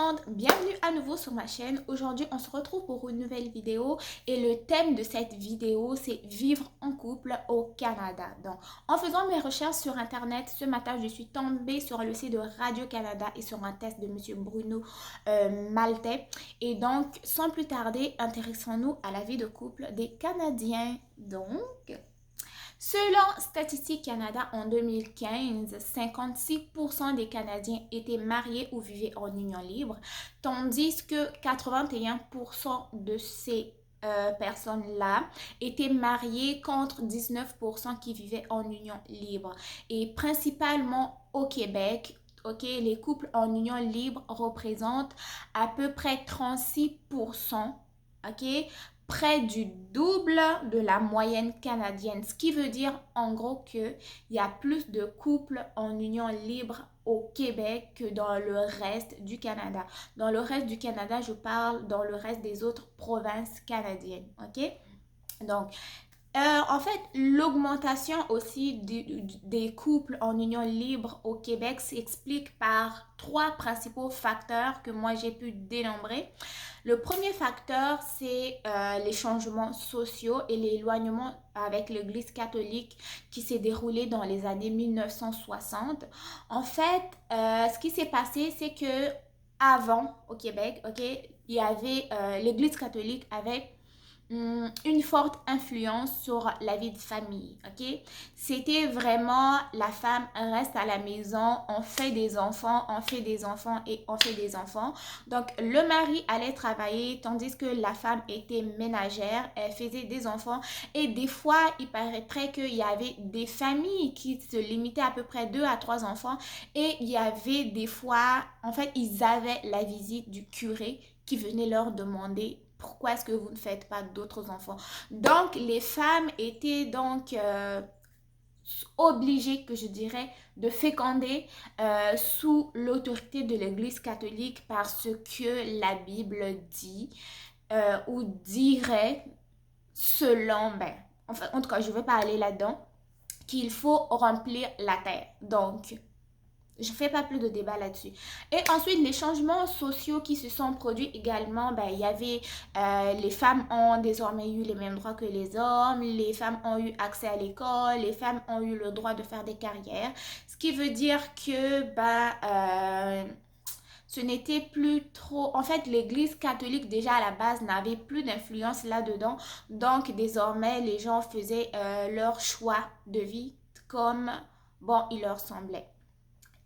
monde, bienvenue à nouveau sur ma chaîne. Aujourd'hui, on se retrouve pour une nouvelle vidéo et le thème de cette vidéo, c'est vivre en couple au Canada. Donc, en faisant mes recherches sur internet, ce matin, je suis tombée sur le site de Radio-Canada et sur un test de Monsieur Bruno Maltais. Et donc, sans plus tarder, intéressons-nous à la vie de couple des Canadiens. Donc, selon Statistique Canada en 2015, 56% des Canadiens étaient mariés ou vivaient en union libre, tandis que 81% de ces personnes-là étaient mariées contre 19% qui vivaient en union libre. Et principalement au Québec, ok, les couples en union libre représentent à peu près 36%, ok, près du double de la moyenne canadienne, ce qui veut dire en gros qu'il y a plus de couples en union libre au Québec que dans le reste du Canada. Dans le reste du Canada, je parle dans le reste des autres provinces canadiennes, ok? Donc, en fait, l'augmentation aussi des couples en union libre au Québec s'explique par trois principaux facteurs que moi j'ai pu dénombrer. Le premier facteur, c'est les changements sociaux et l'éloignement avec l'Église catholique qui s'est déroulé dans les années 1960. En fait, ce qui s'est passé, c'est que avant au Québec, ok, il y avait l'Église catholique avec une forte influence sur la vie de famille, ok? C'était vraiment la femme reste à la maison, on fait des enfants, on fait des enfants et on fait des enfants. Donc, le mari allait travailler tandis que la femme était ménagère, elle faisait des enfants et des fois, il paraîtrait qu'il y avait des familles qui se limitaient à peu près 2 à 3 enfants et il y avait des fois, en fait, ils avaient la visite du curé qui venait leur demander pourquoi est-ce que vous ne faites pas d'autres enfants. Donc, les femmes étaient donc obligées, que je dirais, de féconder sous l'autorité de l'Église catholique parce que la Bible dit ou dirait selon, ben, enfin, en tout cas, je ne vais pas aller là-dedans, qu'il faut remplir la terre. Donc, je ne fais pas plus de débat là-dessus. Et ensuite, les changements sociaux qui se sont produits également, ben, il y avait, les femmes ont désormais eu les mêmes droits que les hommes, les femmes ont eu accès à l'école, les femmes ont eu le droit de faire des carrières, ce qui veut dire que, ce n'était plus trop... En fait, l'Église catholique, déjà à la base, n'avait plus d'influence là-dedans. Donc, désormais, les gens faisaient leur choix de vie comme, bon, il leur semblait.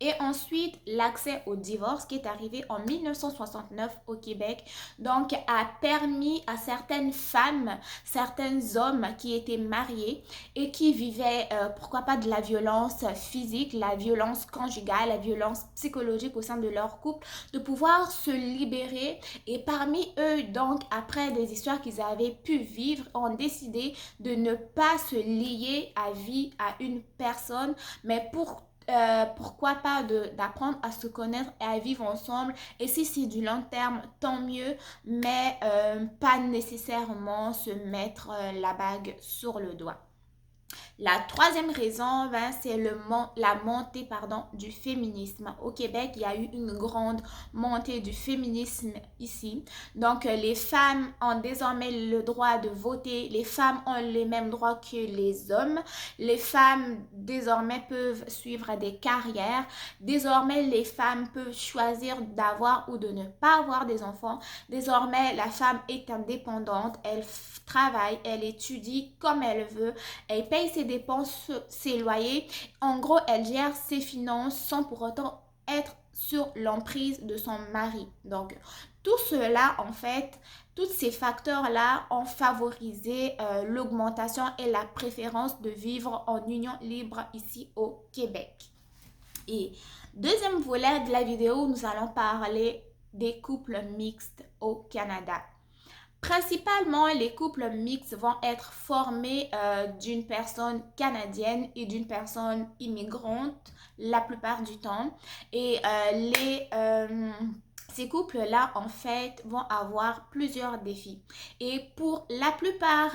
Et ensuite, l'accès au divorce qui est arrivé en 1969 au Québec, donc a permis à certaines femmes, certains hommes qui étaient mariés et qui vivaient, pourquoi pas, de la violence physique, la violence conjugale, la violence psychologique au sein de leur couple, de pouvoir se libérer. Et parmi eux, donc, après des histoires qu'ils avaient pu vivre, ont décidé de ne pas se lier à vie à une personne, mais pourquoi pas d'apprendre à se connaître et à vivre ensemble. Et si c'est du long terme, tant mieux, mais pas nécessairement se mettre la bague sur le doigt. La troisième raison, ben, c'est la montée, pardon, du féminisme. Au Québec, il y a eu une grande montée du féminisme ici. Donc, les femmes ont désormais le droit de voter. Les femmes ont les mêmes droits que les hommes. Les femmes, désormais, peuvent suivre des carrières. Désormais, les femmes peuvent choisir d'avoir ou de ne pas avoir des enfants. Désormais, la femme est indépendante. Elle travaille, elle étudie comme elle veut. Elle paye ses dépenses, ses loyers. En gros, elle gère ses finances sans pour autant être sur l'emprise de son mari. Donc, tout cela, en fait, tous ces facteurs-là ont favorisé l'augmentation et la préférence de vivre en union libre ici au Québec. Et deuxième volet de la vidéo, nous allons parler des couples mixtes au Canada. Principalement, les couples mixtes vont être formés d'une personne canadienne et d'une personne immigrante la plupart du temps. Et ces couples-là, en fait, vont avoir plusieurs défis. Et pour la plupart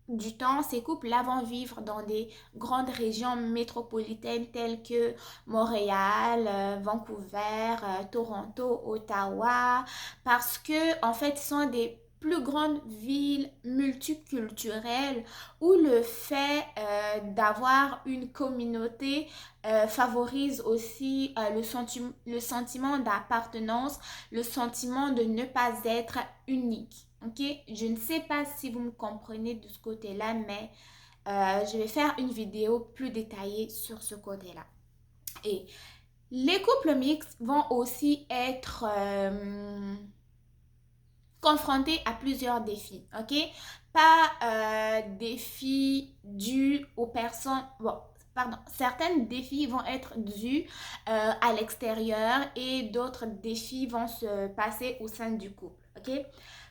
du temps, ces couples-là vont vivre dans des grandes régions métropolitaines telles que Montréal, Vancouver, Toronto, Ottawa, parce que en fait, ce sont des plus grandes villes multiculturelles où le fait d'avoir une communauté favorise aussi le sentiment d'appartenance, le sentiment de ne pas être unique. Ok, je ne sais pas si vous me comprenez de ce côté-là, mais je vais faire une vidéo plus détaillée sur ce côté-là. Et les couples mixtes vont aussi être confrontés à plusieurs défis, ok? Pas défis dus aux personnes, bon, pardon, certains défis vont être dus à l'extérieur et d'autres défis vont se passer au sein du couple, ok?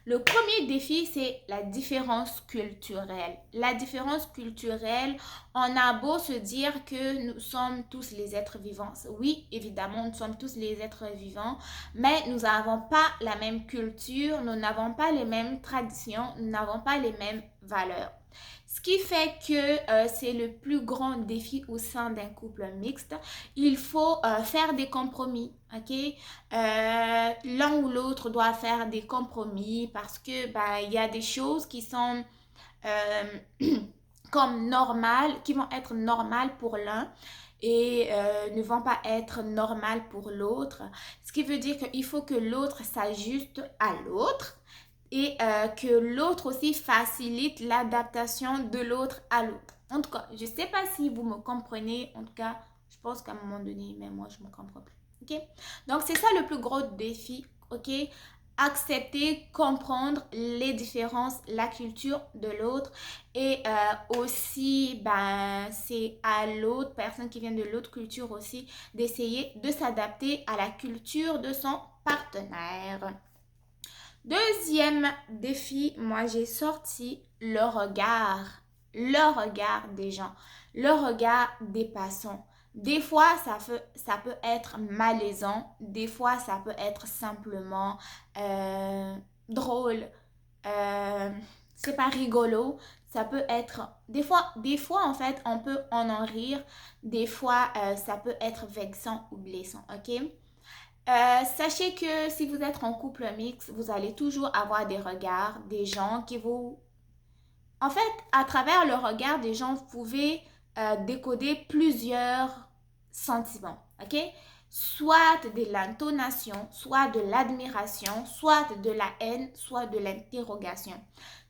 Le premier défi, c'est la différence culturelle. La différence culturelle, on a beau se dire que nous sommes tous les êtres vivants. Oui, évidemment, nous sommes tous les êtres vivants, mais nous n'avons pas la même culture, nous n'avons pas les mêmes traditions, nous n'avons pas les mêmes valeurs. Ce qui fait que c'est le plus grand défi au sein d'un couple mixte. Il faut faire des compromis, ok? L'un ou l'autre doit faire des compromis parce que il y a des choses qui sont comme normales, qui vont être normales pour l'un et ne vont pas être normales pour l'autre. Ce qui veut dire qu'il faut que l'autre s'ajuste à l'autre et que l'autre aussi facilite l'adaptation de l'autre à l'autre. En tout cas, je ne sais pas si vous me comprenez. En tout cas, je pense qu'à un moment donné, même moi, je ne me comprends plus. Ok? Donc, c'est ça le plus gros défi. Ok? Accepter, comprendre les différences, la culture de l'autre et aussi, c'est à l'autre personne qui vient de l'autre culture aussi d'essayer de s'adapter à la culture de son partenaire. Deuxième défi, moi j'ai sorti le regard des gens, le regard des passants. Des fois, ça peut être malaisant, des fois, ça peut être simplement drôle, euh, c'est pas rigolo. Ça peut être, des fois en fait, on peut en rire, des fois, ça peut être vexant ou blessant, ok? Sachez que si vous êtes en couple mixte, vous allez toujours avoir des regards, des gens qui vous... En fait, à travers le regard des gens, vous pouvez décoder plusieurs sentiments, ok? Soit de l'intonation, soit de l'admiration, soit de la haine, soit de l'interrogation.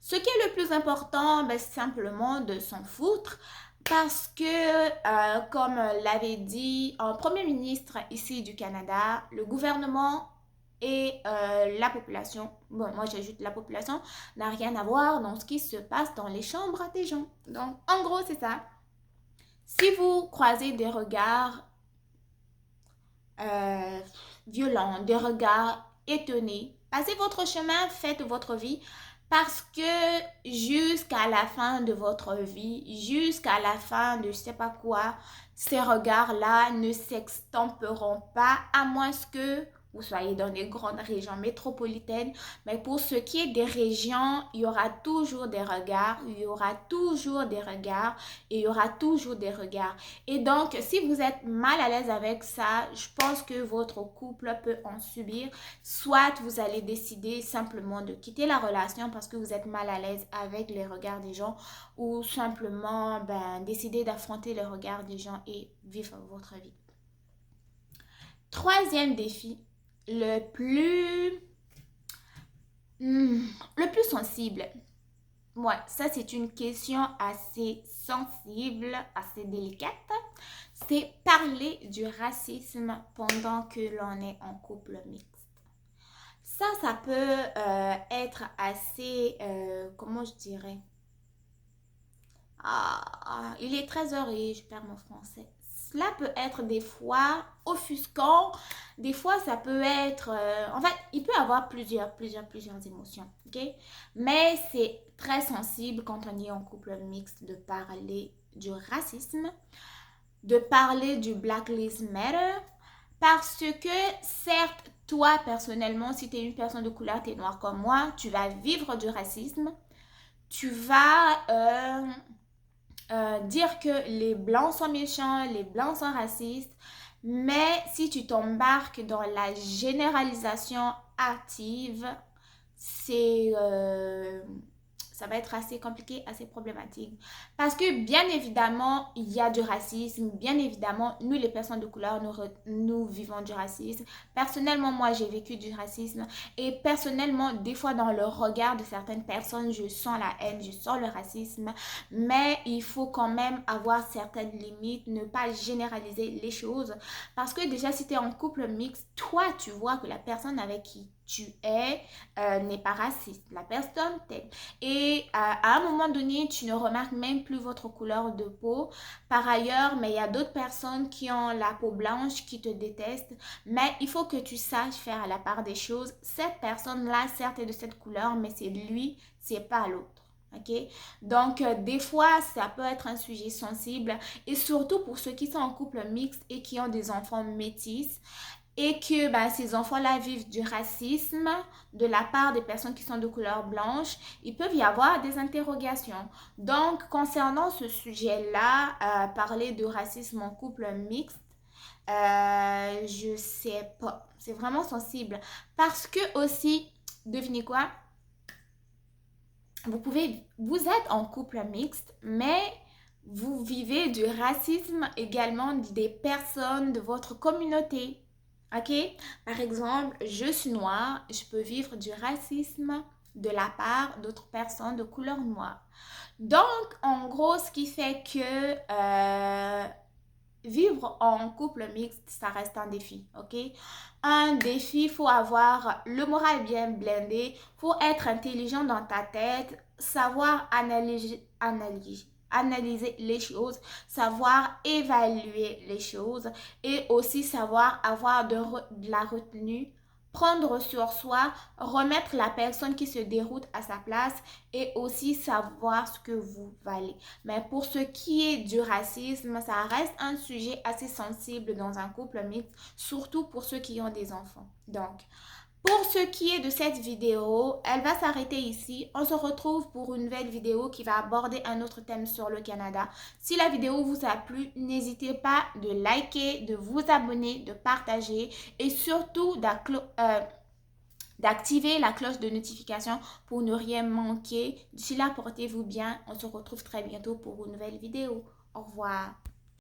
Ce qui est le plus important, c'est simplement de s'en foutre parce que, comme l'avait dit un premier ministre ici du Canada, le gouvernement et la population, bon, moi j'ajoute la population, n'a rien à voir dans ce qui se passe dans les chambres des gens. Donc, en gros, c'est ça. Si vous croisez des regards euh, violents, des regards étonnés, passez votre chemin, faites votre vie. Parce que jusqu'à la fin de votre vie, jusqu'à la fin de je sais pas quoi, ces regards-là ne s'extemperont pas à moins que vous soyez dans des grandes régions métropolitaines. Mais pour ce qui est des régions, il y aura toujours des regards, il y aura toujours des regards et il y aura toujours des regards. Et donc, si vous êtes mal à l'aise avec ça, je pense que votre couple peut en subir. Soit vous allez décider simplement de quitter la relation parce que vous êtes mal à l'aise avec les regards des gens ou simplement décider d'affronter les regards des gens et vivre votre vie. Troisième défi, le plus sensible. Ouais, ça c'est une question assez sensible, assez délicate. C'est parler du racisme pendant que l'on est en couple mixte. Ça peut être assez, comment je dirais? Il est 13h et je perds mon français. Cela peut être des fois offusquant, des fois ça peut être... en fait, il peut y avoir plusieurs émotions, ok? Mais c'est très sensible quand on est en couple mixte de parler du racisme, de parler du Black Lives Matter, parce que certes, toi personnellement, si tu es une personne de couleur, tu es noire comme moi, tu vas vivre du racisme, tu vas dire que les blancs sont méchants, les blancs sont racistes, mais si tu t'embarques dans la généralisation active, c'est ça va être assez compliqué, assez problématique. Parce que bien évidemment, il y a du racisme. Bien évidemment, nous les personnes de couleur, nous vivons du racisme. Personnellement, moi, j'ai vécu du racisme. Et personnellement, des fois, dans le regard de certaines personnes, je sens la haine, je sens le racisme. Mais il faut quand même avoir certaines limites, ne pas généraliser les choses. Parce que déjà, si tu es en couple mixte, toi, tu vois que la personne avec qui tu es n'est pas raciste. La personne t'aime. Et à un moment donné, tu ne remarques même plus votre couleur de peau. Par ailleurs, mais il y a d'autres personnes qui ont la peau blanche, qui te détestent. Mais il faut que tu saches faire la part des choses. Cette personne-là, certes, est de cette couleur, mais c'est lui, c'est pas l'autre. OK? Donc, des fois, ça peut être un sujet sensible. Et surtout pour ceux qui sont en couple mixte et qui ont des enfants métis et que ben, ces enfants-là vivent du racisme de la part des personnes qui sont de couleur blanche, il peut y avoir des interrogations. Donc, concernant ce sujet-là, parler de racisme en couple mixte, je sais pas. C'est vraiment sensible. Parce que aussi, devinez quoi? Vous êtes en couple mixte, mais vous vivez du racisme également des personnes de votre communauté. Ok? Par exemple, je suis noire, je peux vivre du racisme de la part d'autres personnes de couleur noire. Donc, en gros, ce qui fait que vivre en couple mixte, ça reste un défi, ok? Un défi, il faut avoir le moral bien blindé, faut être intelligent dans ta tête, savoir analyser les choses, savoir évaluer les choses et aussi savoir avoir de la retenue, prendre sur soi, remettre la personne qui se déroute à sa place et aussi savoir ce que vous valez. Mais pour ce qui est du racisme, ça reste un sujet assez sensible dans un couple mixte, surtout pour ceux qui ont des enfants. Donc, pour ce qui est de cette vidéo, elle va s'arrêter ici. On se retrouve pour une nouvelle vidéo qui va aborder un autre thème sur le Canada. Si la vidéo vous a plu, n'hésitez pas de liker, de vous abonner, de partager et surtout d'activer la cloche de notification pour ne rien manquer. D'ici là, portez-vous bien. On se retrouve très bientôt pour une nouvelle vidéo. Au revoir.